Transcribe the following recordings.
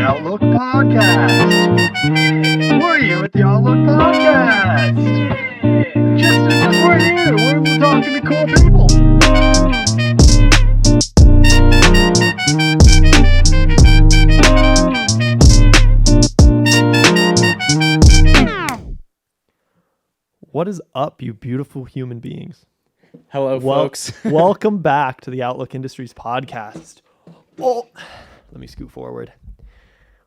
Outlook Podcast. We're here at the Outlook Podcast. Just we're here. We're talking to cool people. What is up, you beautiful human beings? Hello, folks. Welcome back to the Outlook Industries podcast. Oh, let me scoot forward.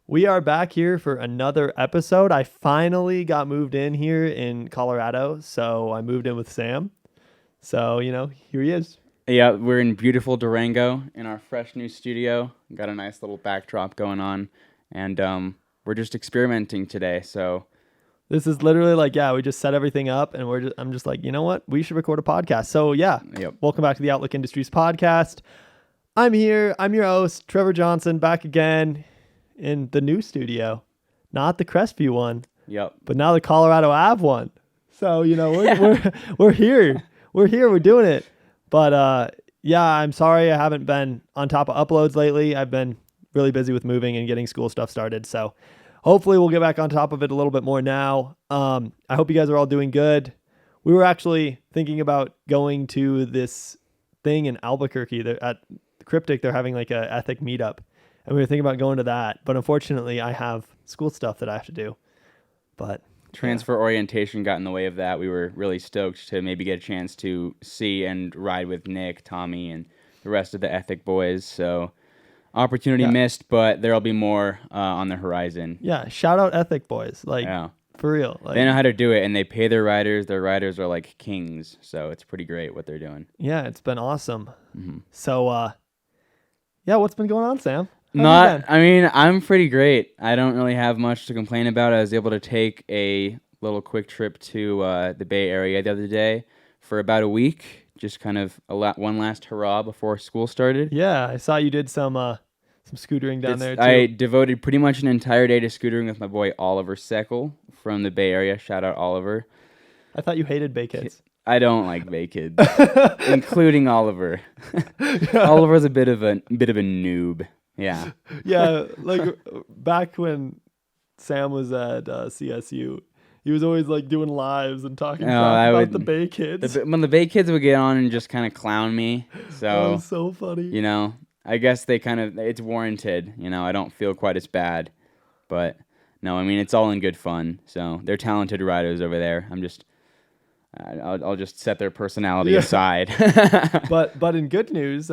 We are back here for another episode. I finally got moved in here in Colorado, so I moved in with Sam. So, here he is. Yeah, we're in beautiful Durango in our fresh new studio. Got a nice little backdrop going on, and we're just experimenting today, so... This is literally we just set everything up, and I'm just like, you know what? We should record a podcast. So, Welcome back to the Outlook Industries podcast. I'm here. I'm your host, Trevor Johnson, back again in the new studio. Not the Crestview one. Yep. But now the Colorado Ave one. So, we're here. We're here. We're doing it. But, I'm sorry I haven't been on top of uploads lately. I've been really busy with moving and getting school stuff started, so... Hopefully we'll get back on top of it a little bit more now. I hope you guys are all doing good. We were actually thinking about going to this thing in Albuquerque. At Cryptic, they're having like a ethic meetup. And we were thinking about going to that. But unfortunately, I have school stuff that I have to do. But transfer orientation got in the way of that. We were really stoked to maybe get a chance to see and ride with Nick, Tommy, and the rest of the ethic boys. So... opportunity missed, but there'll be more on the horizon. Yeah, shout out Ethic Boys. For real. They know how to do it, and they pay their riders. Their riders are like kings, so it's pretty great what they're doing. Yeah, it's been awesome. Mm-hmm. So, what's been going on, Sam? I'm pretty great. I don't really have much to complain about. I was able to take a little quick trip to the Bay Area the other day for about a week. Just kind of one last hurrah before school started. Yeah, I saw you did some scootering down there too. I devoted pretty much an entire day to scootering with my boy Oliver Seckel from the Bay Area. Shout out Oliver. I thought you hated Bay Kids. I don't like Bay Kids, including Oliver. Oliver's a bit of a noob. Yeah. Yeah, like back when Sam was at CSU. He was always doing lives and talking about the Bay Kids. When the Bay Kids would get on and just kind of clown me. So, that was so funny. I guess it's warranted. I don't feel quite as bad. But, no, it's all in good fun. So, they're talented riders over there. I'll just set their personality aside. But in good news,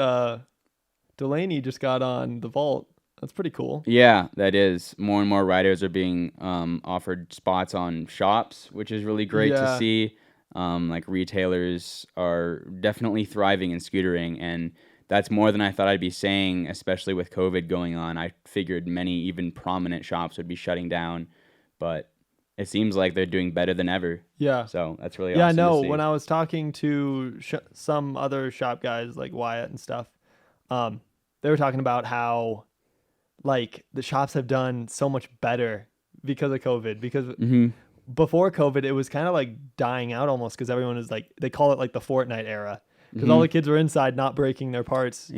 Delaney just got on the vault. That's pretty cool. Yeah, that is. More and more riders are being offered spots on shops, which is really great to see. Retailers are definitely thriving in scootering, and that's more than I thought I'd be saying, especially with COVID going on. I figured many even prominent shops would be shutting down, but it seems like they're doing better than ever. Yeah. So that's really awesome. Yeah, no, when I was talking to some other shop guys like Wyatt and stuff, they were talking about how the shops have done so much better because of COVID. Because before COVID, it was kind of dying out almost because everyone is they call it the Fortnite era. Because all the kids were inside not breaking their parts,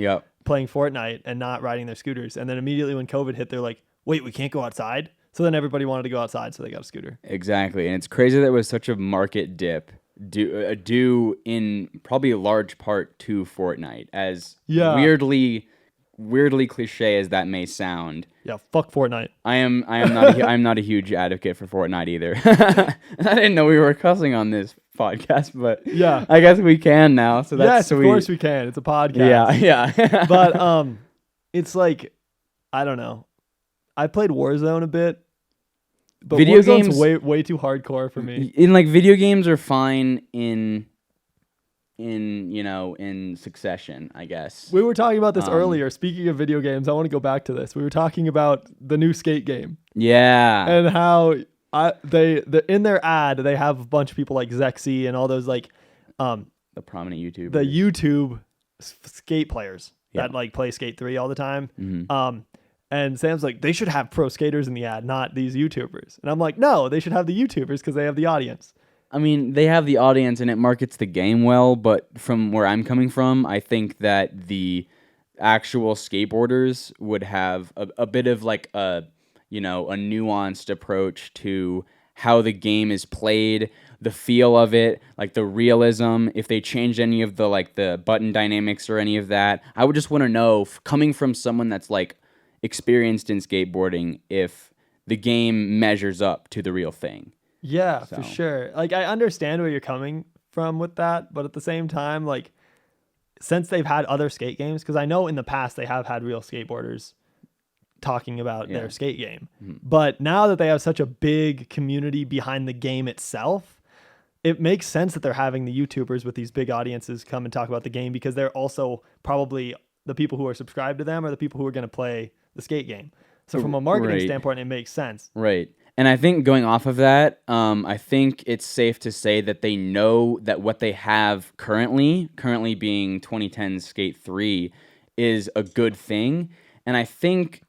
playing Fortnite and not riding their scooters. And then immediately when COVID hit, they're like, wait, we can't go outside? So then everybody wanted to go outside, so they got a scooter. Exactly. And it's crazy that it was such a market dip due in probably a large part to Fortnite. As weirdly cliche as that may sound. Yeah, fuck Fortnite. I'm not a huge advocate for Fortnite either. I didn't know we were cussing on this podcast, but yeah, I guess we can now. So that's sweet. Of course we can. It's a podcast. Yeah. But it's I don't know. I played Warzone a bit, but video Warzone's games way too hardcore for me. Video games are fine in succession, I guess. We were talking about this earlier. Speaking of video games, I want to go back to this. We were talking about the new skate game. Yeah. And how they in their ad, they have a bunch of people like Zexy and all those the prominent YouTubers. The YouTube skate players that play Skate 3 all the time. Mm-hmm. And Sam's like, they should have pro skaters in the ad, not these YouTubers. And I'm like, no, they should have the YouTubers because they have the audience. They have the audience and it markets the game well, but from where I'm coming from, I think that the actual skateboarders would have a bit of you know, a nuanced approach to how the game is played, the feel of it, like the realism, if they changed any of the like the button dynamics or any of that. I would just want to know, coming from someone that's like experienced in skateboarding, if the game measures up to the real thing. Yeah, So. for sure. Like, I understand where you're coming from with that, but at the same time, like, since they've had other skate games, because I know in the past they have had real skateboarders talking about their skate game, but now that they have such a big community behind the game itself, it makes sense that they're having the YouTubers with these big audiences come and talk about the game, because they're also probably the people who are subscribed to them are the people who are going to play the skate game. So from a marketing standpoint, it makes sense. Right. And I think going off of that, I think it's safe to say that they know that what they have currently being 2010 Skate 3, is a good thing. And I think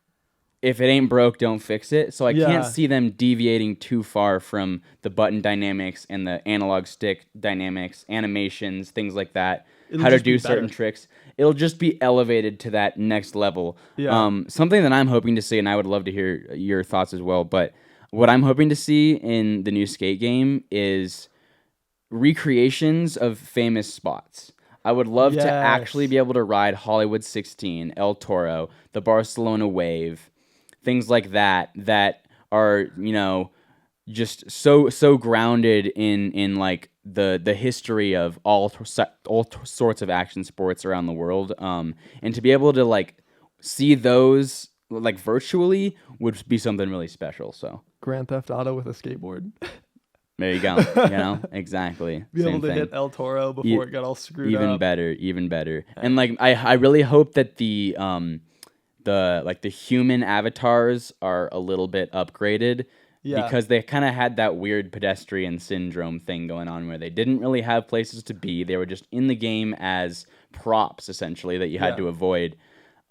if it ain't broke, don't fix it. So I can't see them deviating too far from the button dynamics and the analog stick dynamics, animations, things like that. How to do certain tricks. It'll just be elevated to that next level. Something that I'm hoping to see, and I would love to hear your thoughts as well, but what I'm hoping to see in the new skate game is recreations of famous spots. I would love to actually be able to ride Hollywood 16, El Toro, the Barcelona Wave, things like that are, you know, just so grounded in like the history of all sorts of action sports around the world, and to be able to like see those like virtually would be something really special. So Grand Theft Auto with a skateboard. There you go. You know, exactly. Be able to hit El Toro before it got all screwed even up. Even better. And like I really hope that the human avatars are a little bit upgraded. Yeah. Because they kind of had that weird pedestrian syndrome thing going on where they didn't really have places to be. They were just in the game as props, essentially, that you had to avoid.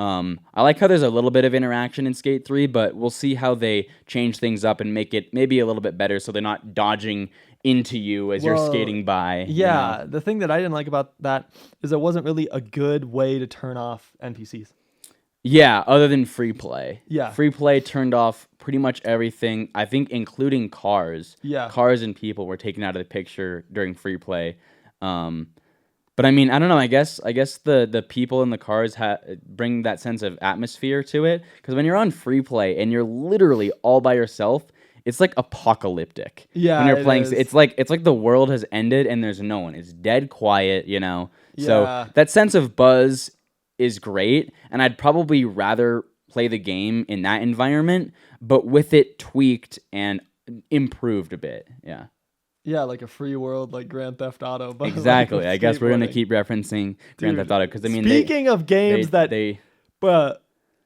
I like how there's a little bit of interaction in Skate 3, but we'll see how they change things up and make it maybe a little bit better so they're not dodging into you as you're skating by. Yeah, you know? The thing that I didn't like about that is it wasn't really a good way to turn off NPCs. Yeah, other than free play. Yeah. Free play turned off pretty much everything, I think including cars. Yeah. Cars and people were taken out of the picture during free play. But I mean, I don't know. I guess the people in the cars bring that sense of atmosphere to it. Because when you're on free play and you're literally all by yourself, it's like apocalyptic. Yeah, when you're playing, is. it's like the world has ended and there's no one. It's dead quiet, you know. Yeah. So that sense of buzz is great, and I'd probably rather play the game in that environment, but with it tweaked and improved a bit. Yeah. Yeah, like a free world, like Grand Theft Auto. But exactly. Like I guess we're gonna keep referencing Grand Theft Auto because I mean, speaking of games but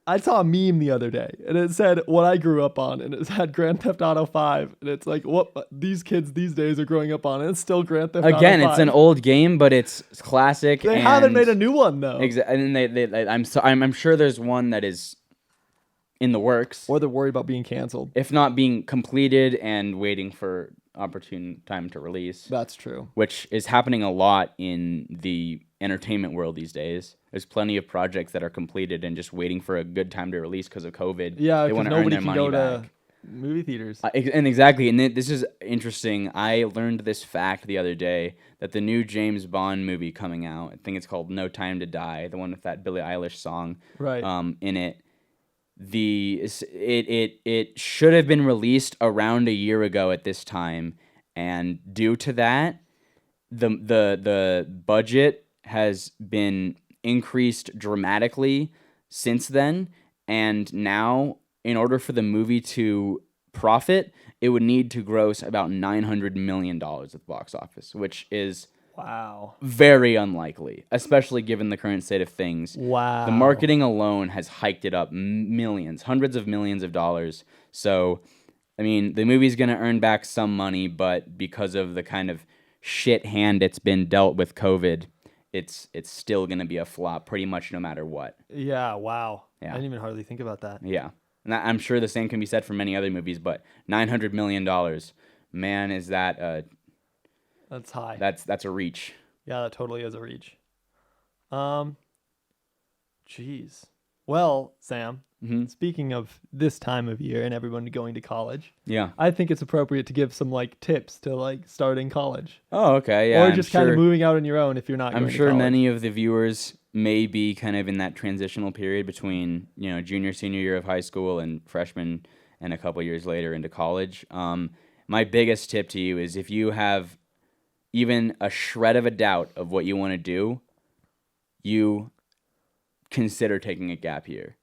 I saw a meme the other day, and it said what I grew up on, and it had Grand Theft Auto 5, and it's like what these kids these days are growing up on, and it's still Grand Theft Auto 5. Again, it's an old game, but it's classic. They haven't made a new one though. And I'm sure there's one that is in the works, or they're worried about being canceled, if not being completed and waiting for opportune time to release. That's true. Which is happening a lot in the entertainment world these days. There's plenty of projects that are completed and just waiting for a good time to release because of COVID. Yeah, because nobody can go to movie theaters. And exactly, and this is interesting. I learned this fact the other day that the new James Bond movie coming out, I think it's called No Time to Die, the one with that Billie Eilish song, right? In it. It should have been released around a year ago at this time, and due to that, the budget has been increased dramatically since then, and now in order for the movie to profit, it would need to gross about $900 million at the box office, which is very unlikely, especially given the current state of things. Wow. The marketing alone has hiked it up millions, hundreds of millions of dollars. So, I mean, the movie's going to earn back some money, but because of the kind of shit hand it's been dealt with COVID, it's still going to be a flop pretty much no matter what. Yeah, wow. Yeah. I didn't even hardly think about that. Yeah. And I'm sure the same can be said for many other movies, but $900 million, man, is that that's high. That's a reach. Yeah, that totally is a reach. Jeez. Well, Sam, Hmm. speaking of this time of year and everyone going to college, Yeah. I think it's appropriate to give some like tips to like starting college. Oh, okay. Yeah. Or just kind of moving out on your own if you're not I'm going to sure college. many of the viewers may be kind of in that transitional period between, junior, senior year of high school and freshman and a couple years later into college. My biggest tip to you is if you have even a shred of a doubt of what you want to do, you consider taking a gap year.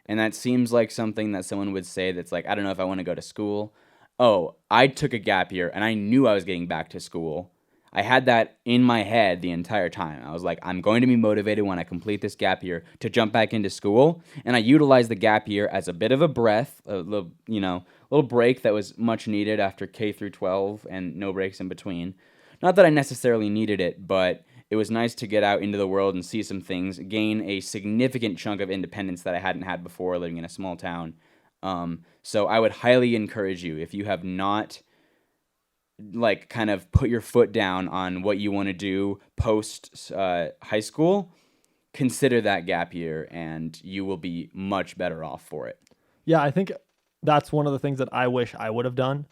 And that seems like something that someone would say that's like, I don't know if I want to go to school. Oh, I took a gap year and I knew I was getting back to school. I had that in my head the entire time. I was like, I'm going to be motivated when I complete this gap year to jump back into school. And I utilized the gap year as a bit of a breath, a little break that was much needed after K through 12 and no breaks in between. Not that I necessarily needed it, but it was nice to get out into the world and see some things, gain a significant chunk of independence that I hadn't had before living in a small town. So I would highly encourage you, if you have not like kind of put your foot down on what you want to do post high school, consider that gap year and you will be much better off for it. Yeah, I think that's one of the things that I wish I would have done,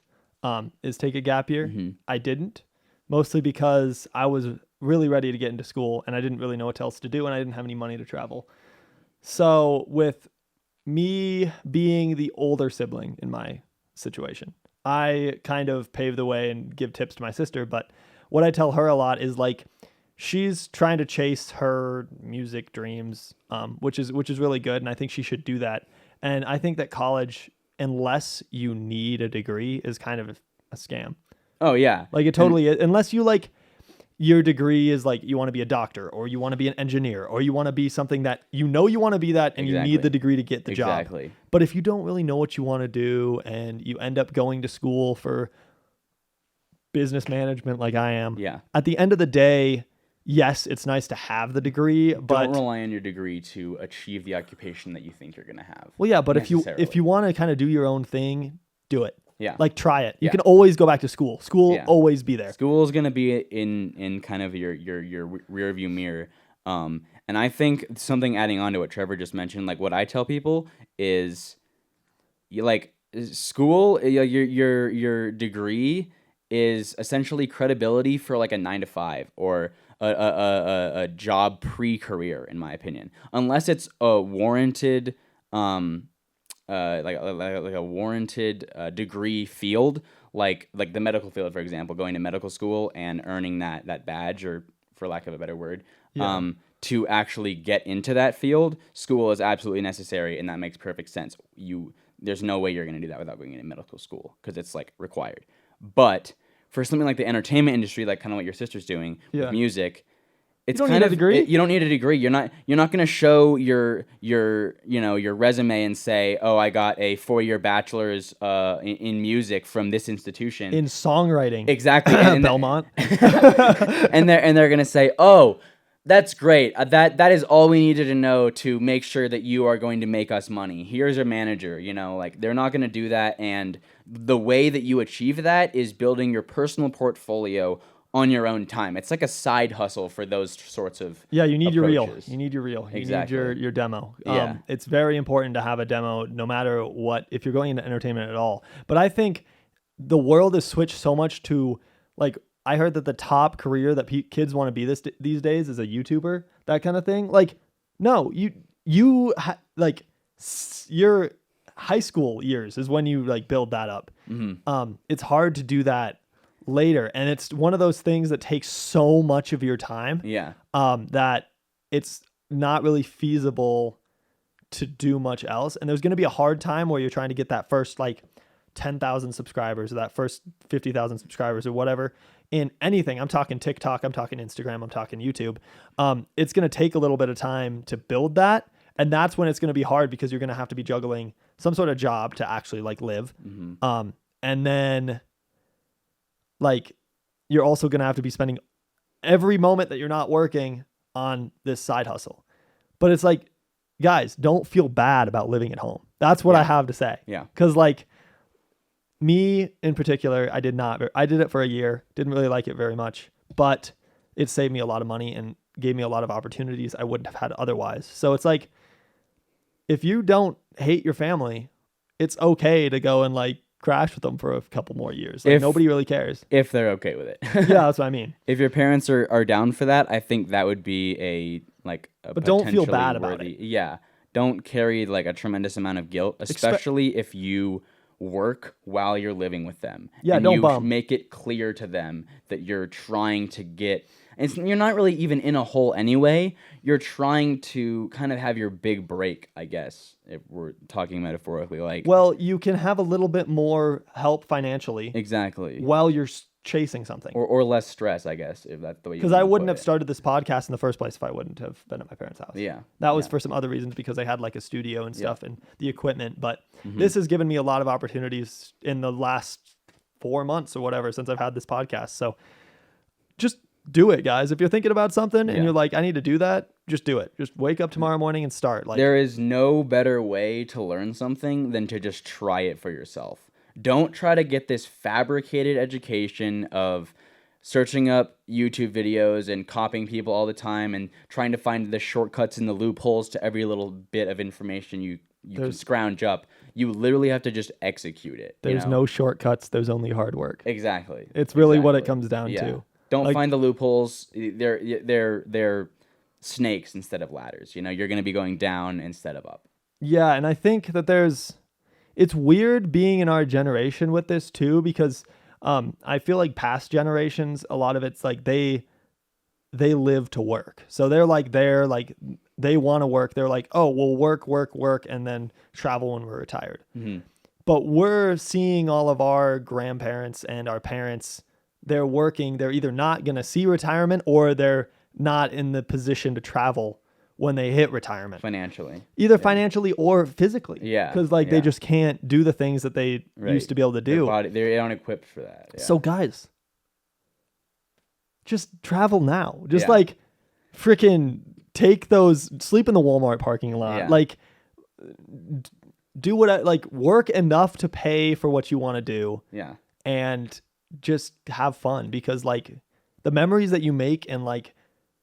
is take a gap year. Mm-hmm. I didn't, mostly because I was really ready to get into school and I didn't really know what else to do and I didn't have any money to travel. So with me being the older sibling in my situation, I kind of pave the way and give tips to my sister. But what I tell her a lot is like, she's trying to chase her music dreams, which is really good. And I think she should do that. And I think that college, unless you need a degree, is kind of a scam. Oh, yeah. Like it totally is. Unless you like, your degree is like you want to be a doctor or you want to be an engineer or you want to be something that you want to be that and Exactly. you need the degree to get the job. Exactly. But if you don't really know what you want to do and you end up going to school for business management like I am, Yeah. at the end of the day, yes, it's nice to have the degree, but don't rely on your degree to achieve the occupation that you think you're going to have. well, yeah, but if you want to kind of do your own thing, do it. Yeah. Like try it. You Yeah. can always go back to school. School Yeah. always be there. School is going to be in kind of your rear view mirror. And I think something adding on to what Trevor just mentioned, like what I tell people is, school, your degree is essentially credibility for like a 9 to 5 or a job pre-career, in my opinion, unless it's a warranted like a warranted degree field, like the medical field, for example, going to medical school and earning that badge, or for lack of a better word, to actually get into that field. School is absolutely necessary, and that makes perfect sense. There's no way you're going to do that without going into medical school because it's like required. But for something like the entertainment industry, like kind of what your sister's doing with music, it's you don't kind need of a degree. you don't need a degree. You're not going to show your resume and say, "Oh, I got a 4-year bachelor's in music from this institution In songwriting. exactly." And Belmont. and they're going to say, "Oh, that's great. That is all we needed to know to make sure that you are going to make us money. Here's your manager." Like they're not going to do that, and the way that you achieve that is building your personal portfolio on your own time. It's like a side hustle for those sorts of Yeah, you need approaches. your reel. You need your reel. You Exactly. need your demo. Yeah. It's very important to have a demo no matter what, if you're going into entertainment at all. But I think the world has switched so much to, like, I heard that the top career that kids want to be these days is a YouTuber, that kind of thing. Like, no, your high school years is when you like build that up. Mm-hmm. It's hard to do that later, and it's one of those things that takes so much of your time that it's not really feasible to do much else. And there's going to be a hard time where you're trying to get that first like 10,000 subscribers or that first 50,000 subscribers or whatever in anything. I'm talking TikTok, I'm talking Instagram, I'm talking YouTube. It's going to take a little bit of time to build that, and that's when it's going to be hard because you're going to have to be juggling some sort of job to actually like live. Mm-hmm. And then like you're also going to have to be spending every moment that you're not working on this side hustle. But it's like, guys, don't feel bad about living at home. That's what I have to say. Yeah. Cause like me in particular, I did it for a year. Didn't really like it very much, but it saved me a lot of money and gave me a lot of opportunities I wouldn't have had otherwise. So it's like, if you don't hate your family, it's okay to go and like crash with them for a couple more years. Like nobody really cares. If they're okay with it. Yeah, that's what I mean. If your parents are down for that, I think that would be But don't feel bad about worthy, it. Yeah. Don't carry like a tremendous amount of guilt, especially if you work while you're living with them. Yeah, and don't you bum. make it clear to them that you're trying to get you're not really even in a hole anyway. You're trying to kind of have your big break, I guess, if we're talking metaphorically. Like, well, you can have a little bit more help financially exactly. while you're chasing something. Or less stress, I guess, if that's the way you Because I wouldn't have started this podcast in the first place if I wouldn't have been at my parents' house. Yeah. That was for some other reasons because they had like a studio and stuff and the equipment. But this has given me a lot of opportunities in the last 4 months or whatever since I've had this podcast. So just do it, guys. If you're thinking about something and you're like, I need to do that, just do it. Just wake up tomorrow morning and start. Like, there is no better way to learn something than to just try it for yourself. Don't try to get this fabricated education of searching up YouTube videos and copying people all the time and trying to find the shortcuts and the loopholes to every little bit of information you can scrounge up. You literally have to just execute it. There's no shortcuts. There's only hard work. Exactly. It's really what it comes down to. Don't find the loopholes. They're snakes instead of ladders. You're going to be going down instead of up. Yeah, and I think that it's weird being in our generation with this too, because I feel like past generations, a lot of it's like they live to work. So they want to work. They're like, oh, we'll work, and then travel when we're retired. Mm-hmm. But we're seeing all of our grandparents and our parents, they're working. They're either not going to see retirement or they're not in the position to travel when they hit retirement. Financially. Either financially or physically. Yeah. Because they just can't do the things that they used to be able to do. They aren't equipped for that. Yeah. So guys, just travel now. Just freaking sleep in the Walmart parking lot. Yeah. Like do work enough to pay for what you want to do. Yeah. And just have fun, because the memories that you make in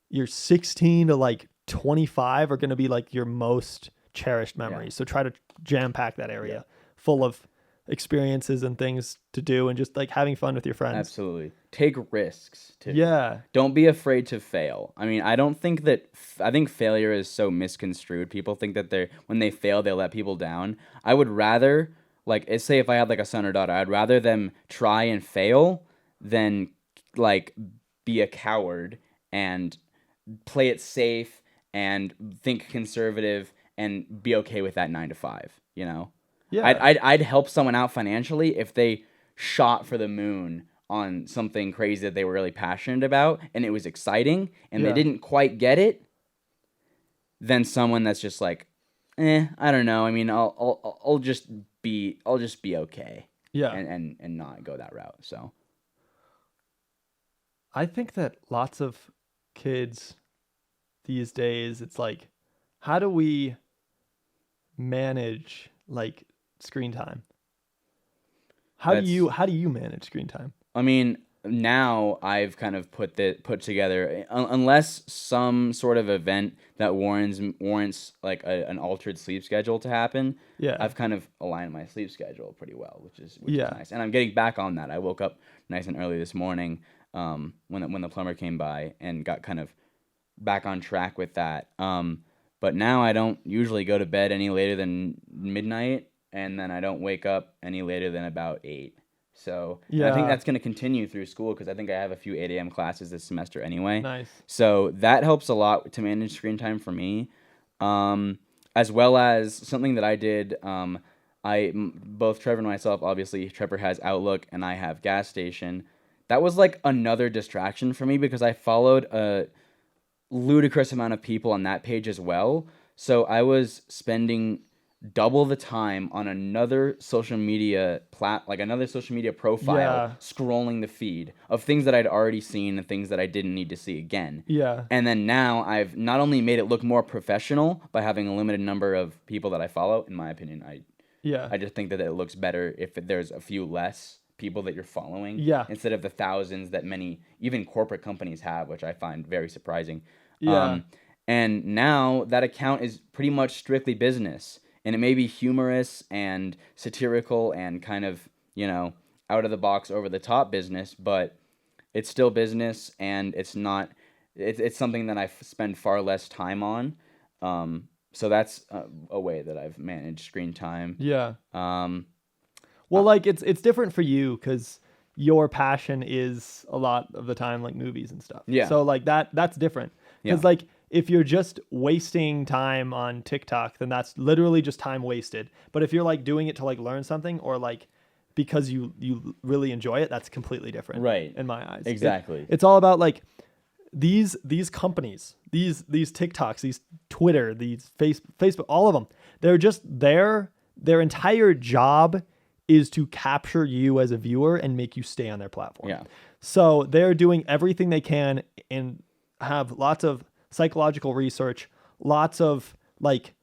you're 16 to 25 are going to be your most cherished memories. So try to jam pack that area full of experiences and things to do and just having fun with your friends. Absolutely. Take risks too. Yeah. Don't be afraid to fail. I mean, I think failure is so misconstrued. People think that when they fail, they let people down. I would rather, say if I had a son or daughter, I'd rather them try and fail than be a coward and play it safe and think conservative and be okay with that 9 to 5, Yeah. I'd help someone out financially if they shot for the moon on something crazy that they were really passionate about and it was exciting and they didn't quite get it, than someone that's just I don't know. I mean, I'll just be okay. Yeah. And not go that route. So I think that lots of kids these days, it's how do we manage screen time? How do you manage screen time? I mean, now I've kind of put together, unless some sort of event that warrants an altered sleep schedule to happen. Yeah. I've kind of aligned my sleep schedule pretty well, which is nice. And I'm getting back on that. I woke up nice and early this morning when the plumber came by and got kind of back on track with that. But now I don't usually go to bed any later than midnight, and then I don't wake up any later than about 8. So I think that's going to continue through school because I think I have a few 8 a.m. classes this semester anyway. Nice. So that helps a lot to manage screen time for me, as well as something that I did. Both Trevor and myself, obviously, Trevor has Outlook and I have Gas Station. That was another distraction for me because I followed a ludicrous amount of people on that page as well. So I was spending double the time on another social media profile, scrolling the feed of things that I'd already seen and things that I didn't need to see again. Yeah. And then now I've not only made it look more professional by having a limited number of people that I follow. In my opinion, I just think that it looks better if there's a few less people that you're following instead of the thousands that many even corporate companies have, which I find very surprising. And now that account is pretty much strictly business. And it may be humorous and satirical and kind of, out of the box, over the top business, but it's still business, and it's not. It's something that I spend far less time on. So that's a way that I've managed screen time. Yeah. Um, Well, like it's different for you because your passion is a lot of the time like movies and stuff. Yeah. So like that's different. Because like if you're just wasting time on TikTok, then that's literally just time wasted. But if you're like doing it to like learn something or like because you really enjoy it, that's completely different. Right. In my eyes. Exactly. It's all about like these companies, these TikToks, these Twitter, these Facebook, all of them. They're just their entire job is to capture you as a viewer and make you stay on their platform. Yeah. So they're doing everything they can and have lots of psychological research, lots of like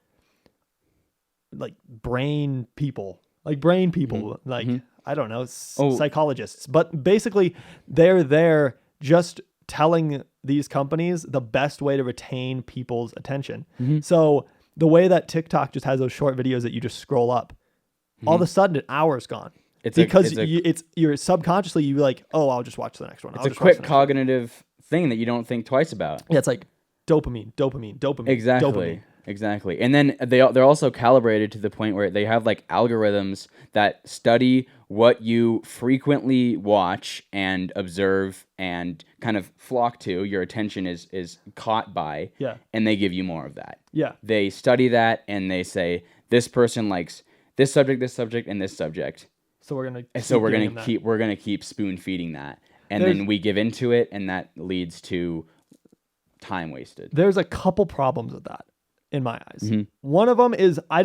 brain people, like I don't know, psychologists, but basically they're there just telling these companies the best way to retain people's attention. So the way that TikTok just has those short videos that you just scroll up, all of a sudden an hour's gone. You're subconsciously you like, oh, I'll just watch the next one. It's a quick cognitive thing that you don't think twice about. Yeah, it's like dopamine. Exactly. Dopamine. Exactly. And then they're also calibrated to the point where they have like algorithms that study what you frequently watch and observe and kind of flock to, your attention is caught by, and they give you more of that. Yeah. They study that and they say this person likes this subject, and this subject. So we're gonna keep spoon feeding that. And then we give into it, and that leads to time wasted. There's a couple problems with that in my eyes. One of them is I'm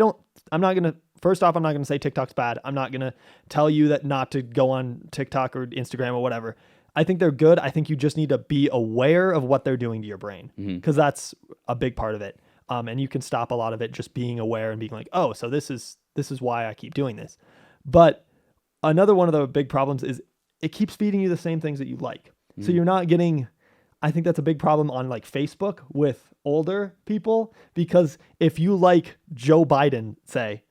not going to say TikTok's bad. I'm not going to tell you that not to go on TikTok or Instagram or whatever. I think they're good. I think you just need to be aware of what they're doing to your brain because that's a big part of it. And you can stop a lot of it just being aware and being like, oh, so this is why I keep doing this. But another one of the big problems is it keeps feeding you the same things that you like. So you're not getting, I think that's a big problem on like Facebook with older people, because if you like Joe Biden, say,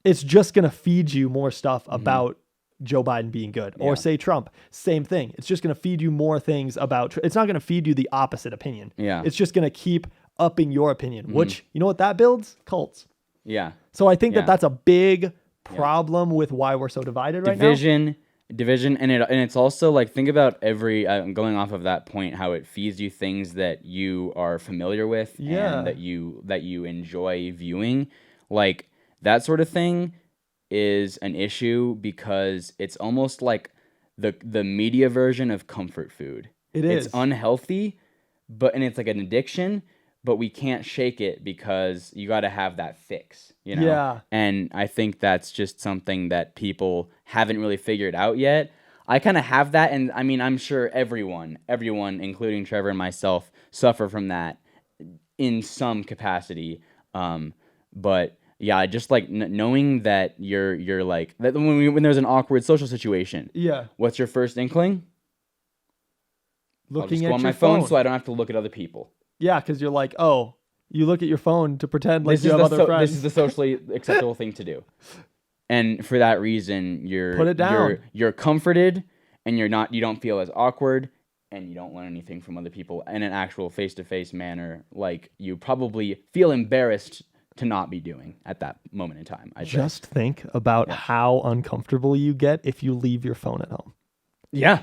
it's just going to feed you more stuff about Joe Biden being good, or say Trump, same thing. It's just going to feed you more things about, it's not going to feed you the opposite opinion. Yeah. It's just going to keep upping your opinion, which, you know what that builds? Cults. Yeah. So I think that's a big problem with why we're so divided right now. Division, and it's also like, think about going off of that point, how it feeds you things that you are familiar with and that you enjoy viewing. Like that sort of thing is an issue because it's almost like the media version of comfort food. It's unhealthy, and it's like an addiction, but we can't shake it because you got to have that fix, Yeah. And I think that's just something that people haven't really figured out yet. I kind of have that, and I mean, I'm sure everyone, including Trevor and myself, suffer from that in some capacity. But yeah, just like knowing that you're like that when there's an awkward social situation. Yeah. What's your first inkling? Looking I'll just at go on your my phone so I don't have to look at other people. Yeah, because you're like, oh, you look at your phone to pretend like you have other friends. This is the socially acceptable thing to do, and for that reason, Put it down. You're comforted, and you don't feel as awkward, and you don't learn anything from other people in an actual face-to-face manner, like you probably feel embarrassed to not be doing at that moment in time. Just think about how uncomfortable you get if you leave your phone at home. Yeah.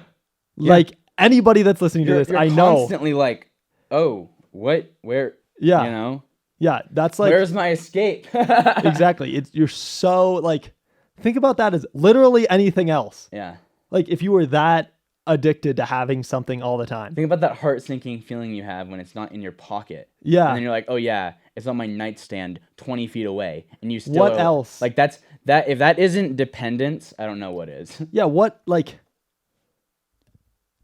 Like anybody that's listening to this, I know. Constantly like, oh, what, where, Yeah, that's like, where's my escape? Exactly. You're so like, think about that as literally anything else. Yeah. Like if you were that addicted to having something all the time. Think about that heart-sinking feeling you have when it's not in your pocket. Yeah. And then you're like, oh yeah, it's on my nightstand 20 feet away. And you still... What else? Like if that isn't dependence, I don't know what is. Yeah,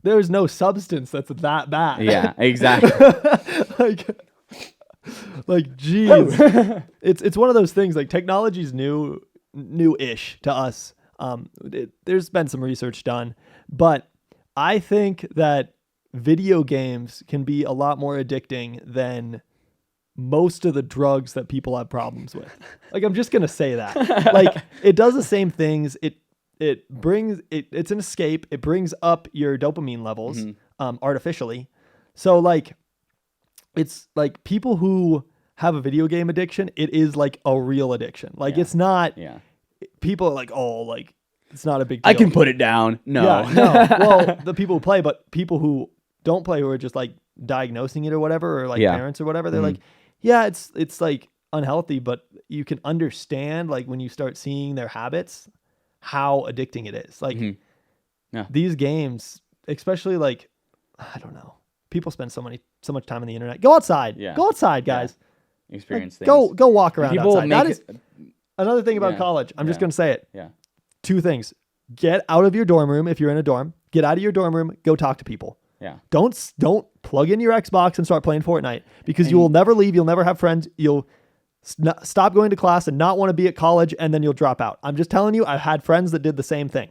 there's no substance that's that bad. Yeah, exactly. like geez. It's one of those things, like technology's new-ish to us. There's been some research done, but I think that video games can be a lot more addicting than most of the drugs that people have problems with. Like, I'm just going to say that. Like, it does the same things. It brings it's an escape. It brings up your dopamine levels artificially. So like, it's like people who have a video game addiction, it is like a real addiction. Like it's not, people are like, oh, like it's not a big deal. I can put it down. No. Yeah, no. Well, the people who play, but people who don't play, who are just like diagnosing it or whatever, or like parents or whatever, they're like, yeah, it's like unhealthy, but you can understand like when you start seeing their habits, how addicting it is. Like these games, especially like, I don't know, people spend so much time on the internet. Go outside. Yeah. Go outside, guys. Yeah. Experience like, things. Go walk around people outside. That is another thing about college. I'm just going to say it. Yeah. 2 things. Get out of your dorm room if you're in a dorm. Get out of your dorm room. Go talk to people. Yeah. Don't plug in your Xbox and start playing Fortnite, because you will never leave. You'll never have friends. You'll stop going to class and not want to be at college, and then you'll drop out. I'm just telling you, I've had friends that did the same thing.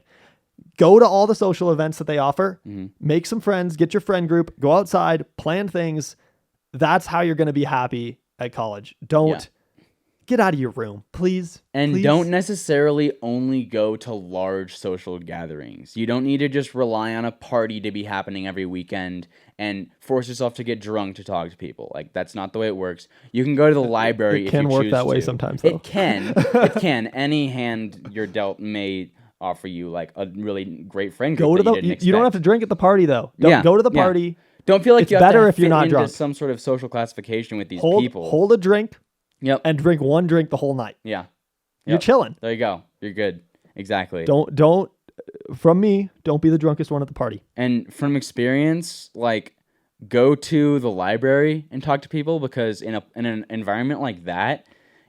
Go to all the social events that they offer, make some friends, get your friend group, go outside, plan things. That's how you're going to be happy at college. Don't get out of your room, please. And don't necessarily only go to large social gatherings. You don't need to just rely on a party to be happening every weekend and force yourself to get drunk to talk to people. Like, that's not the way it works. You can go to the library if you choose to. It can work that way sometimes, though. It can. It can. Any hand you're dealt may offer you like a really great friend group. You don't have to drink at the party, though. Go to the party. Don't feel like it's you have better to if you're fit not into drunk. some sort of social classification with these people. Hold a drink. Yep. And drink one drink the whole night. Yeah. You're chilling. There you go. You're good. Exactly. Don't from me, don't be the drunkest one at the party. And from experience, like, go to the library and talk to people, because in an environment like that,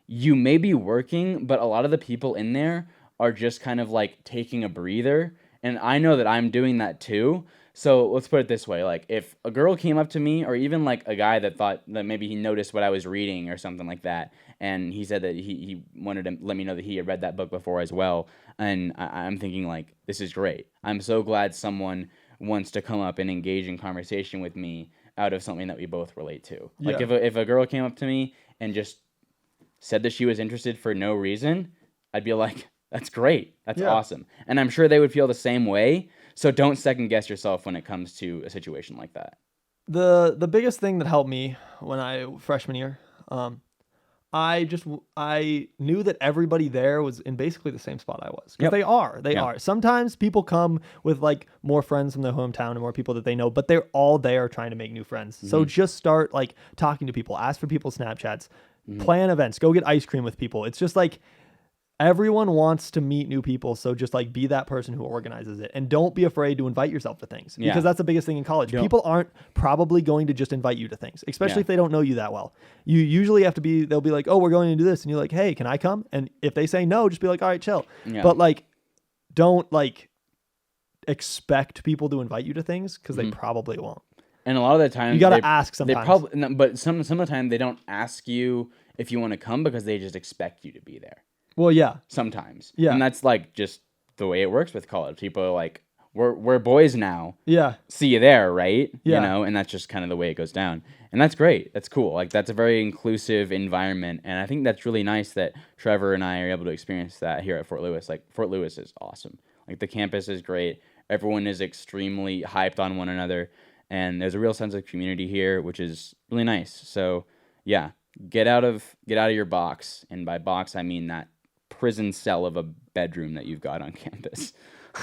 you may be working, but a lot of the people in there are just kind of like taking a breather. And I know that I'm doing that too. So let's put it this way. Like, if a girl came up to me, or even like a guy that thought that maybe he noticed what I was reading or something like that, and he said that he wanted to let me know that he had read that book before as well, and I'm thinking like, this is great. I'm so glad someone wants to come up and engage in conversation with me out of something that we both relate to. Yeah. Like, if a girl came up to me and just said that she was interested for no reason, I'd be like, that's great. That's awesome. And I'm sure they would feel the same way. So don't second guess yourself when it comes to a situation like that. The biggest thing that helped me when freshman year, I knew that everybody there was in basically the same spot I was. Because they are. Sometimes people come with like more friends from their hometown and more people that they know, but they're all there trying to make new friends. So just start like talking to people, ask for people's Snapchats, plan events, go get ice cream with people. It's just like, everyone wants to meet new people, so just like be that person who organizes it, and don't be afraid to invite yourself to things, because that's the biggest thing in college. People aren't probably going to just invite you to things, especially if they don't know you that well. You usually have to they'll be like, oh, we're going to do this, and you're like, hey, can I come? And if they say no, just be like, all right, chill. But like, don't like expect people to invite you to things, because they probably won't. And a lot of the time, you got to ask sometimes. But some of the time they don't ask you if you want to come, because they just expect you to be there. Well, yeah. Sometimes. Yeah. And that's like just the way it works with college. People are like, we're boys now. Yeah. See you there, right? Yeah. You know, and that's just kind of the way it goes down. And that's great. That's cool. Like, that's a very inclusive environment. And I think that's really nice that Trevor and I are able to experience that here at Fort Lewis. Like, Fort Lewis is awesome. Like, the campus is great. Everyone is extremely hyped on one another. And there's a real sense of community here, which is really nice. So, yeah, get out of your box. And by box, I mean that prison cell of a bedroom that you've got on campus.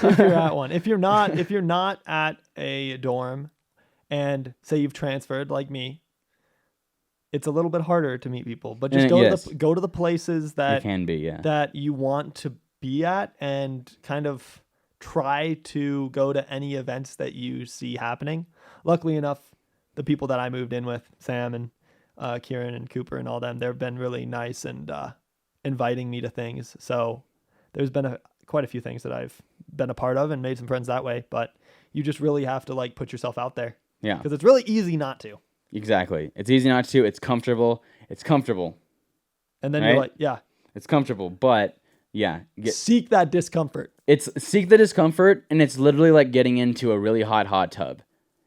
If you're at one. If you're not at a dorm, and say you've transferred like me, it's a little bit harder to meet people. But just go to the places that that you want to be at, and kind of try to go to any events that you see happening. Luckily enough, the people that I moved in with, Sam and Kieran and Cooper and all them, they've been really nice and inviting me to things. So there's been quite a few things that I've been a part of and made some friends that way, but you just really have to like put yourself out there. Yeah. Because it's really easy not to. Exactly. It's easy not to. It's comfortable. And then you're like, yeah. It's comfortable, but yeah. Seek that discomfort. Seek the discomfort, and it's literally like getting into a really hot tub.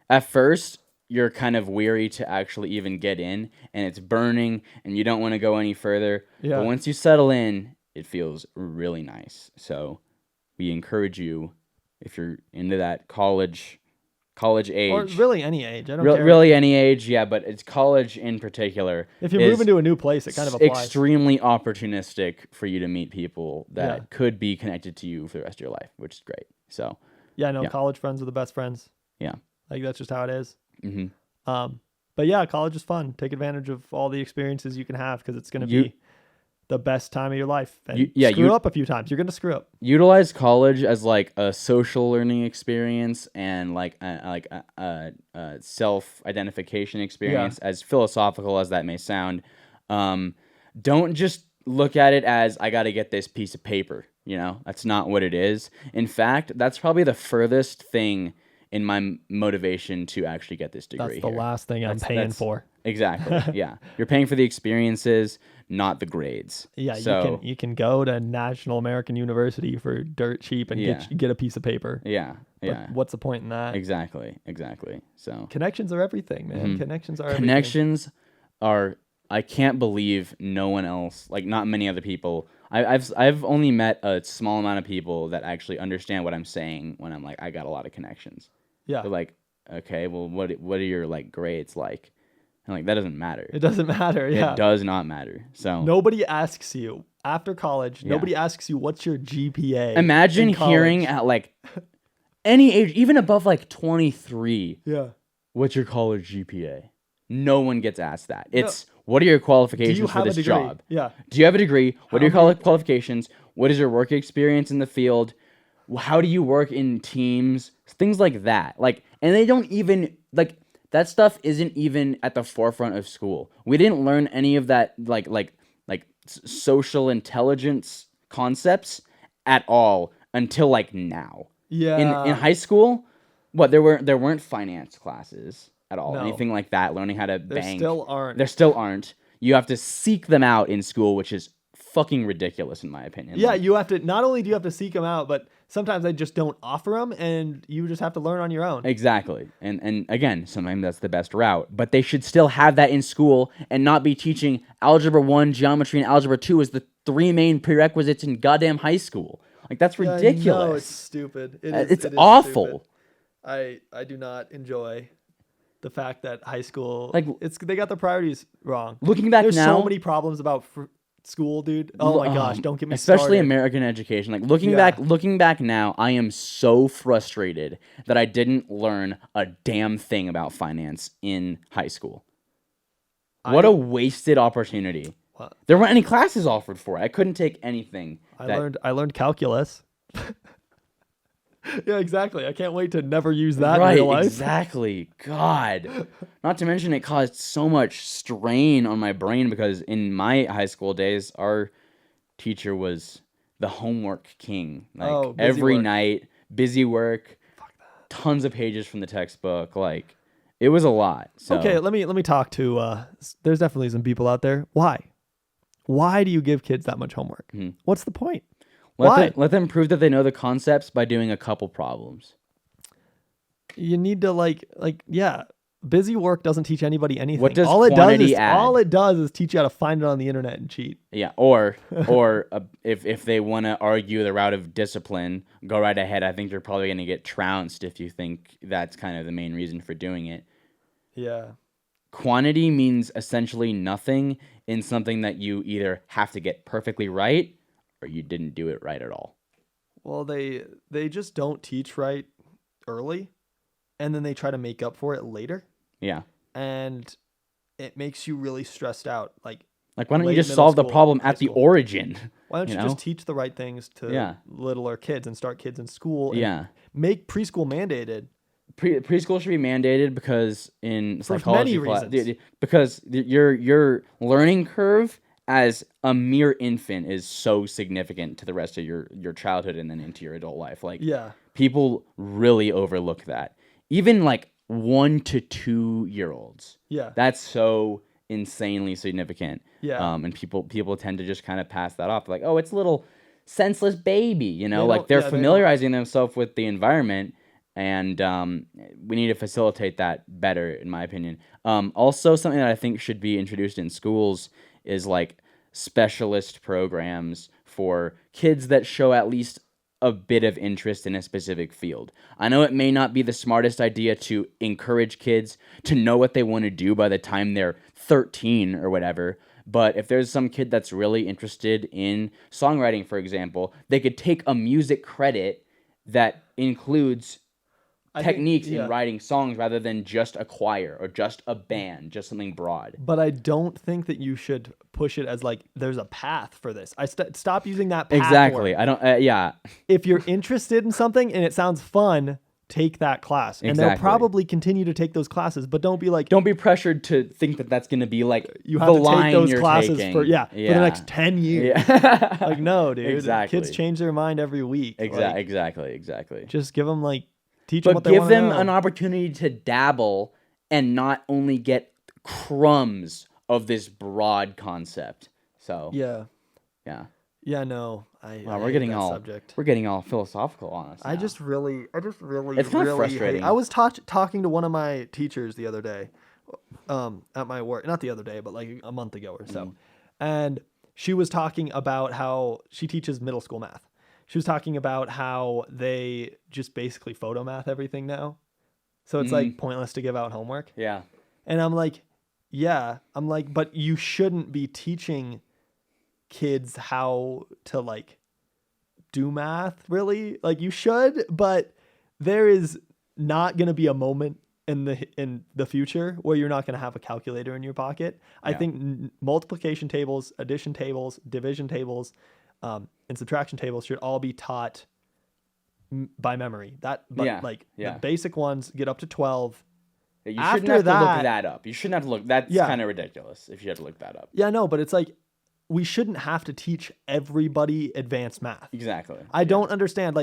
At first, you're kind of weary to actually even get in, and it's burning, and you don't want to go any further. Yeah. But once you settle in, it feels really nice. So we encourage you, if you're into that college age, Or really any age. I don't care. really any age, yeah, but it's college in particular. If you're moving to a new place, it kind of applies. Extremely opportunistic for you to meet people that could be connected to you for the rest of your life, which is great. So yeah, no, college friends are the best friends. Yeah, like that's just how it is. Mm-hmm. But yeah, college is fun. Take advantage of all the experiences you can have because it's going to be the best time of your life. And screw up a few times. You're going to screw up. Utilize college as like a social learning experience and like a self-identification experience, as philosophical as that may sound. Don't just look at it as I got to get this piece of paper. You know, that's not what it is. In fact, that's probably the furthest thing in my motivation to actually get this degree. That's the last thing I'm paying for. Exactly. Yeah. You're paying for the experiences, not the grades. Yeah. So, you can go to National American University for dirt cheap and get a piece of paper. Yeah. But what's the point in that? Exactly. So connections are everything, man. Mm-hmm. Connections are I can't believe no one else, like not many other people. I've only met a small amount of people that actually understand what I'm saying when I'm like, I got a lot of connections. Yeah. They're like, okay, well, what are your like grades like? And like, that doesn't matter. It doesn't matter. Yeah. It does not matter. So nobody asks you after college. Nobody asks you what's your GPA. Imagine hearing at like any age, even above like 23. Yeah. What's your college GPA? No one gets asked that. It's what are your qualifications for this job? Yeah. Do you have a degree? What are your qualifications? What is your work experience in the field? How do you work in teams? Things like that. Like, and they don't even like that stuff isn't even at the forefront of school. We didn't learn any of that like social intelligence concepts at all until like now. Yeah. In high school, there weren't finance classes at all. No. Anything like that. Learning how to bank. There still aren't. You have to seek them out in school, which is fucking ridiculous in my opinion. Yeah, you have to. Not only do you have to seek them out, but sometimes they just don't offer them, and you just have to learn on your own. Exactly. And again, sometimes that's the best route. But they should still have that in school and not be teaching Algebra 1, Geometry, and Algebra 2 as the 3 main prerequisites in goddamn high school. Like, that's ridiculous. No, it's stupid. It's awful. Stupid. I do not enjoy the fact that high school, like, they got the priorities wrong. Looking back There's now, so many problems about school, dude. Oh my gosh, don't get me especially started. American education. Like looking back now, I am so frustrated that I didn't learn a damn thing about finance in high school. What a wasted opportunity. What? There weren't any classes offered for it. I couldn't take anything. I learned calculus. Yeah, exactly. I can't wait to never use that in right, real life. Exactly. God. Not to mention it caused so much strain on my brain because in my high school days, our teacher was the homework king. Like every night, busy work, tons of pages from the textbook. Like it was a lot. So. Okay, let me talk to there's definitely some people out there. Why do you give kids that much homework? Mm-hmm. What's the point? Let them prove that they know the concepts by doing a couple problems. You need to busy work doesn't teach anybody anything. What does all quantity add? All it does is teach you how to find it on the internet and cheat. Yeah, if they want to argue the route of discipline, go right ahead. I think you're probably going to get trounced if you think that's kind of the main reason for doing it. Yeah. Quantity means essentially nothing in something that you either have to get perfectly right or you didn't do it right at all. Well, they just don't teach right early, and then they try to make up for it later. Yeah. And it makes you really stressed out. Like why don't you just solve the problem at the origin? Why don't you just teach the right things to littler kids and start kids in school? And make preschool mandated. Preschool should be mandated because in psychology for many reasons. Because your learning curve as a mere infant is so significant to the rest of your childhood and then into your adult life. Like, people really overlook that. Even like 1 to 2 year olds. Yeah. That's so insanely significant. Yeah. And people tend to just kind of pass that off. Like, oh, it's a little senseless baby, you know, like they're familiarizing themselves with the environment And we need to facilitate that better, in my opinion. Also, something that I think should be introduced in schools is like specialist programs for kids that show at least a bit of interest in a specific field. I know it may not be the smartest idea to encourage kids to know what they want to do by the time they're 13 or whatever, but if there's some kid that's really interested in songwriting, for example, they could take a music credit that includes techniques in writing songs rather than just a choir or just a band, just something broad. But I don't think that you should push it as like there's a path for this. Stop using that path Exactly. word. I don't. Yeah. If you're interested in something and it sounds fun, take that class, and they'll probably continue to take those classes. But don't be pressured to think that that's going to be like you have the to line take those you're classes taking. for the next 10 years. Yeah. Like no, dude. Exactly. Kids change their mind every week. Exactly. Just give them teach them what they give want to them know. an opportunity to dabble and not only get crumbs of this broad concept. So yeah. No, we're getting all philosophical on us. I just really, it's kind of frustrating. I was talking to one of my teachers the other day, at my work. Not the other day, but like a month ago or so, and she was talking about how she teaches middle school math. She was talking about how they just basically photo math everything now. So it's like pointless to give out homework. Yeah. And I'm like, but you shouldn't be teaching kids how to like do math, really. Like you should, but there is not going to be a moment in the future where you're not going to have a calculator in your pocket. I think multiplication tables, addition tables, division tables, and subtraction tables should all be taught by memory. The basic ones get up to 12. You shouldn't have to look that up. You shouldn't have to look. That's kind of ridiculous if you have to look that up. Yeah, no, but it's like we shouldn't have to teach everybody advanced math. Exactly. I don't understand,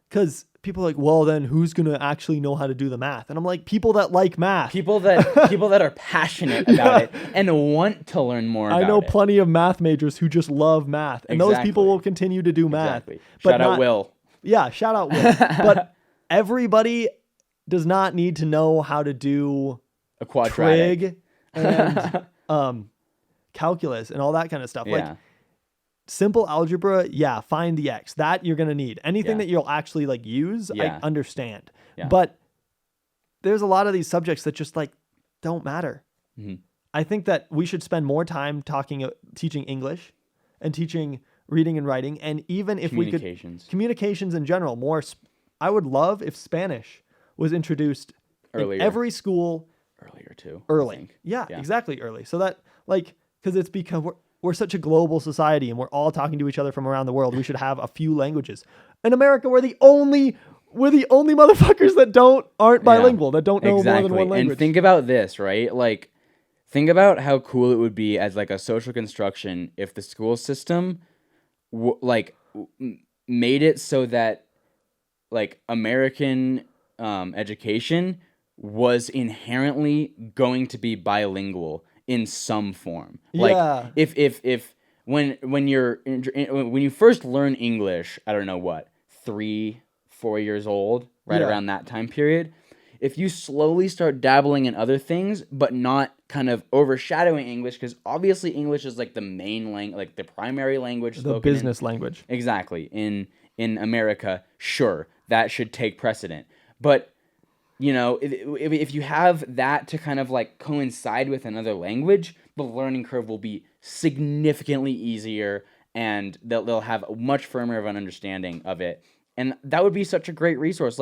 because people are like, well, then who's going to actually know how to do the math? And I'm like, people that like math. People that are passionate about it and want to learn more about it. I know plenty of math majors who just love math. And those people will continue to do math. Exactly. Shout out Will. Yeah, shout out Will. But everybody does not need to know how to do a quadratic trig and calculus and all that kind of stuff. Yeah. Like simple algebra, find the x. That you're going to need. Anything that you'll actually use, I understand. Yeah. But there's a lot of these subjects that just don't matter. Mm-hmm. I think that we should spend more time teaching English and teaching reading and writing, and even if we could communications in general, I would love if Spanish was introduced in every school earlier too. Early. Yeah, exactly, early. So that because it's become we're such a global society and we're all talking to each other from around the world. We should have a few languages. In America, we're the only motherfuckers that aren't bilingual, that don't know more than one language. And think about this, right? Think about how cool it would be as a social construction if the school system made it so that American education was inherently going to be bilingual in some form. If when you first learn English, I don't know what, 3-4 years old, around that time period, if you slowly start dabbling in other things but not kind of overshadowing English, because obviously English is the main language, the primary language, the business language. Exactly. In America, sure, that should take precedent. But if you have that to kind of coincide with another language, the learning curve will be significantly easier, and they'll have a much firmer of an understanding of it. And that would be such a great resource.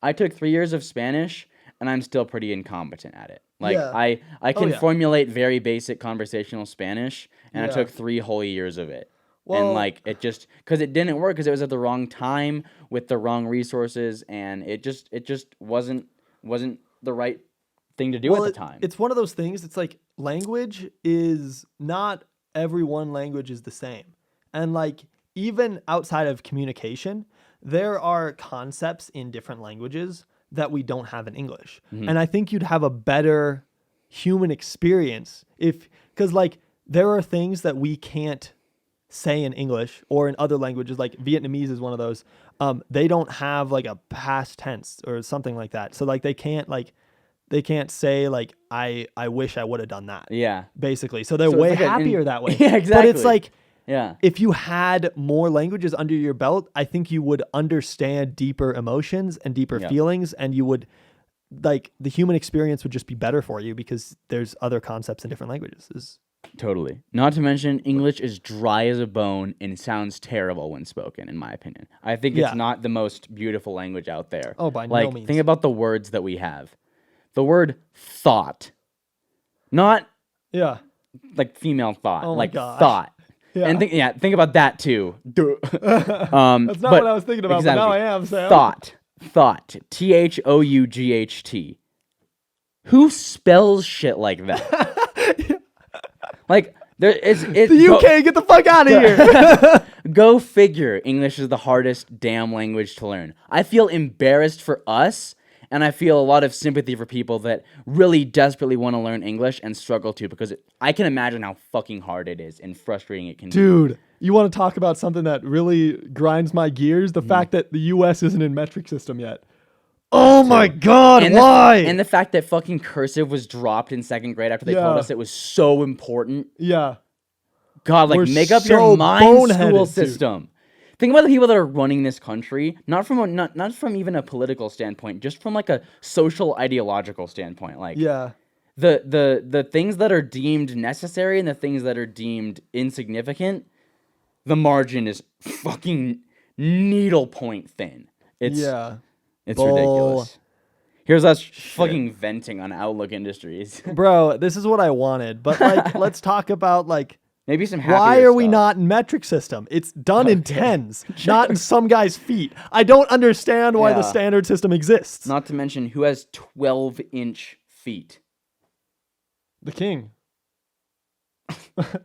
I took 3 years of Spanish, and I'm still pretty incompetent at it. I can formulate very basic conversational Spanish, and I took 3 whole years of it. Well, and it just because it didn't work, because it was at the wrong time with the wrong resources, and it just wasn't the right thing to do at the time. It's one of those things. It's language is not every one language is the same, and even outside of communication, there are concepts in different languages that we don't have in English, and I think you'd have a better human experience because there are things that we can't say in English or in other languages, like Vietnamese is one of those. They don't have like a past tense or something like that. So like they can't say like I wish I would have done that. Yeah. Basically. So they're So it's way like happier that way. Yeah, exactly. But it's like yeah. if you had more languages under your belt, I think you would understand deeper emotions and deeper feelings, and you would like the human experience would just be better for you because there's other concepts in different languages. Totally. Not to mention, English is dry as a bone and sounds terrible when spoken, in my opinion. I think it's not the most beautiful language out there. Oh, by no means. Think about the words that we have. The word thought. Not like female thought. Oh like my gosh. thought. Yeah. And think about that too. That's not what I was thinking about, but now I am, Sam. Thought. THOUGHT. Who spells shit like that? Like it's the UK, get the fuck out of here. Go figure. English is the hardest damn language to learn. I feel embarrassed for us, and I feel a lot of sympathy for people that really desperately want to learn English and struggle to, because I can imagine how fucking hard it is and frustrating it can be. Dude, you want to talk about something that really grinds my gears? The fact that the US isn't in metric system yet. Oh my God, and why? And the fact that fucking cursive was dropped in 2nd grade after they told us it was so important. Yeah. God, like, make up your mind, school system. Think about the people that are running this country, not from even a political standpoint, just from like a social ideological standpoint. Like, the things that are deemed necessary and the things that are deemed insignificant, the margin is fucking needlepoint thin. It's ridiculous. Here's us fucking venting on Outlook Industries. Bro, this is what I wanted. But like, let's talk about like maybe some happier why are we stuff. not in metric system? It's done in tens, not in some guy's feet. I don't understand why the standard system exists. Not to mention who has 12-inch feet. The king.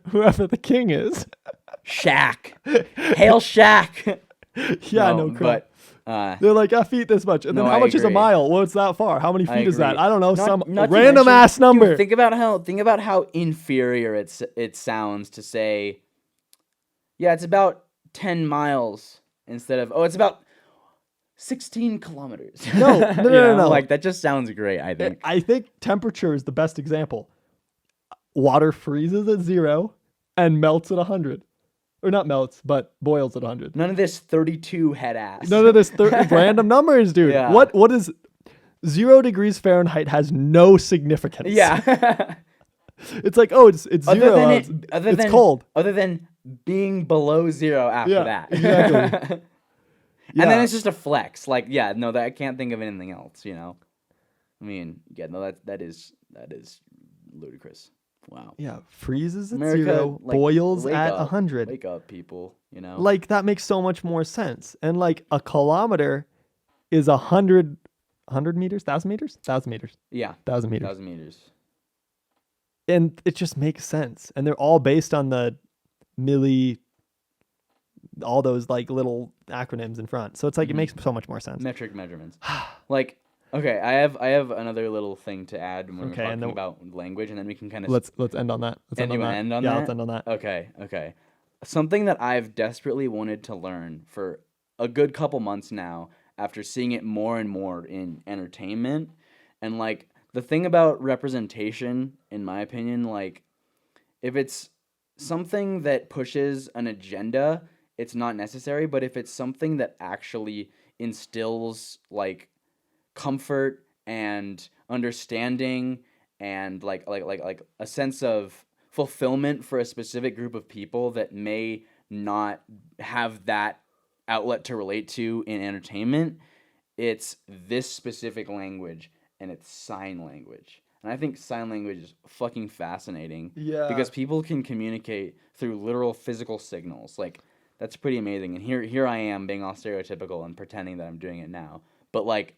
Whoever the king is. Shaq. Hail Shaq. No crap. But they're like, feet this much. And then how much is a mile? What's that far? How many feet is that? I don't know. Not random ass number. Dude, think about how inferior it sounds to say, it's about 10 miles instead of, it's about 16 kilometers. No. Like, that just sounds great, I think. I think temperature is the best example. Water freezes at 0 and melts at 100. Or not melts, but boils at 100. None of this 32 head ass. None of this random numbers, dude. Yeah. What is 0 degrees Fahrenheit has no significance. Yeah. It's like, it's 0. It's cold. Other than being below 0 after that. Exactly. And then it's just a flex. Like, I can't think of anything else, you know? I mean, that is ludicrous. Wow. Yeah, freezes at America, 0, boils at 100. Wake up, people, you know? Like, that makes so much more sense. And, like, a kilometer is 100 meters? 1,000 meters? 1,000 meters. Yeah. 1,000 meters. 1,000 meters. And it just makes sense. And they're all based on the all those, like, little acronyms in front. So it's like, it makes so much more sense. Metric measurements. Like... Okay, I have another little thing to add when we're talking about language, and then we can kind of... Let's end on that. Let's end on that? Yeah, let's end on that. Okay. Something that I've desperately wanted to learn for a good couple months now, after seeing it more and more in entertainment, and, like, the thing about representation, in my opinion, like, if it's something that pushes an agenda, it's not necessary, but if it's something that actually instills, like, comfort and understanding and like a sense of fulfillment for a specific group of people that may not have that outlet to relate to in entertainment, it's this specific language, and it's sign language. And I think sign language is fucking fascinating. Yeah. Because people can communicate through literal physical signals. Like, that's pretty amazing. And here I am being all stereotypical and pretending that I'm doing it now. But, like,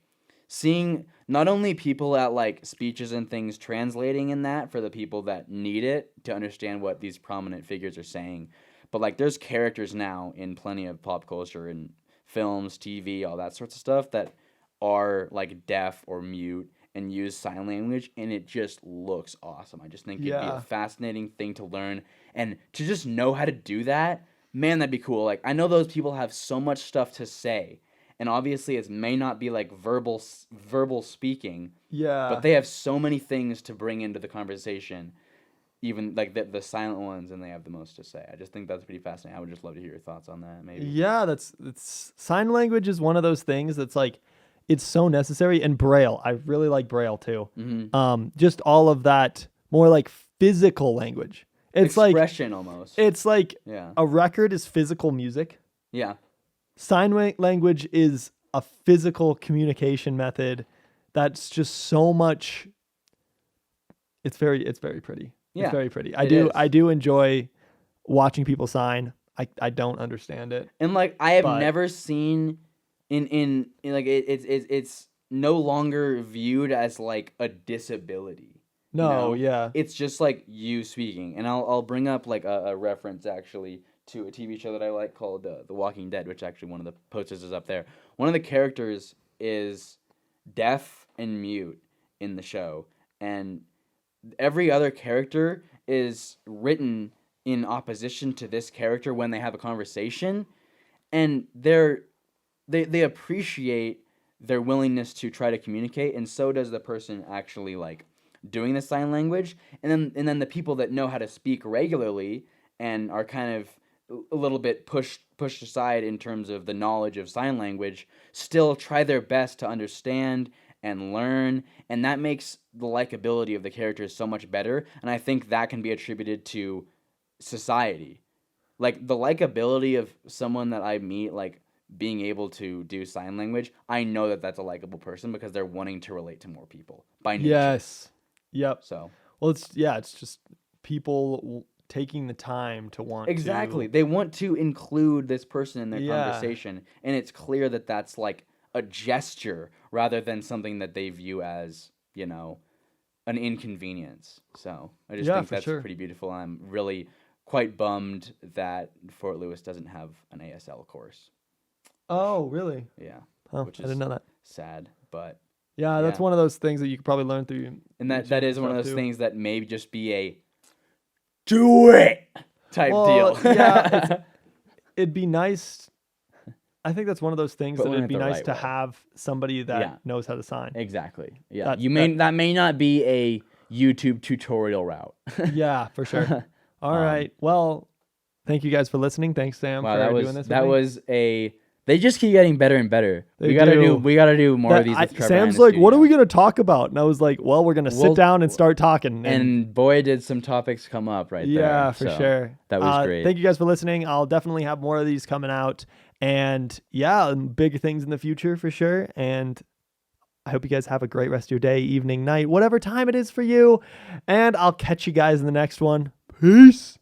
seeing not only people at, like, speeches and things translating in that for the people that need it to understand what these prominent figures are saying, but, like, there's characters now in plenty of pop culture and films, TV, all that sorts of stuff that are, like, deaf or mute and use sign language, and it just looks awesome. I just think it'd be a fascinating thing to learn, and to just know how to do that man, that'd be cool. Like, I know those people have so much stuff to say, and obviously it may not be like verbal speaking, Yeah. but they have so many things to bring into the conversation, even like the silent ones, and they have the most to say. I just think that's pretty fascinating. I would just love to hear your thoughts on that, maybe. Yeah, it's sign language is one of those things that's like it's so necessary. And Braille, I really like Braille too. Just all of that more like physical language. It's expression almost. It's like Yeah. a record is physical music. Yeah. Sign language is a physical communication method that's just so much. It's very pretty. Yeah, it's very pretty. is. I do enjoy watching people sign. I don't understand it. And like I have never seen in like it's no longer viewed as like a disability. No, you know? yeah. It's just like you speaking. And I'll bring up like a reference actually to a TV show that I like called The Walking Dead, which actually one of the posters is up there. One of the characters is deaf and mute in the show, and every other character is written in opposition to this character when they have a conversation, and they appreciate their willingness to try to communicate, and so does the person actually like doing the sign language. And then the people that know how to speak regularly and are kind of a little bit pushed aside in terms of the knowledge of sign language still try their best to understand and learn, and that makes the likability of the characters so much better. And I think that can be attributed to society. Like the likability of someone that I meet, like being able to do sign language, I know that that's a likable person because they're wanting to relate to more people by nature. Yes. Yep. So, well, it's just people taking the time to want exactly. to... They want to include this person in their conversation, and it's clear that that's like a gesture rather than something that they view as, you know, an inconvenience. So I just think that's pretty beautiful. I'm really quite bummed that Fort Lewis doesn't have an ASL course. Oh, really? Yeah. Oh, which is I didn't know that. sad, but yeah, that's one of those things that you could probably learn through. And that is one of those things that may just be a do it type deal. Yeah, it'd be nice. I think that's one of those things But that learn it'd it be the nice right to way. have somebody that knows how to sign. Exactly. Yeah. That- That may not be a YouTube tutorial route. Yeah, for sure. All right. Well, thank you guys for listening. Thanks, Sam, for doing this. That with me. they just keep getting better and better. They we gotta do. do more of these with Trevor. Sam's like, what are we gonna talk about? And I was like, well, we're gonna sit down and start talking. And boy, did some topics come up right there. Yeah, for sure. That was great. Thank you guys for listening. I'll definitely have more of these coming out. And yeah, bigger things in the future for sure. And I hope you guys have a great rest of your day, evening, night, whatever time it is for you. And I'll catch you guys in the next one. Peace.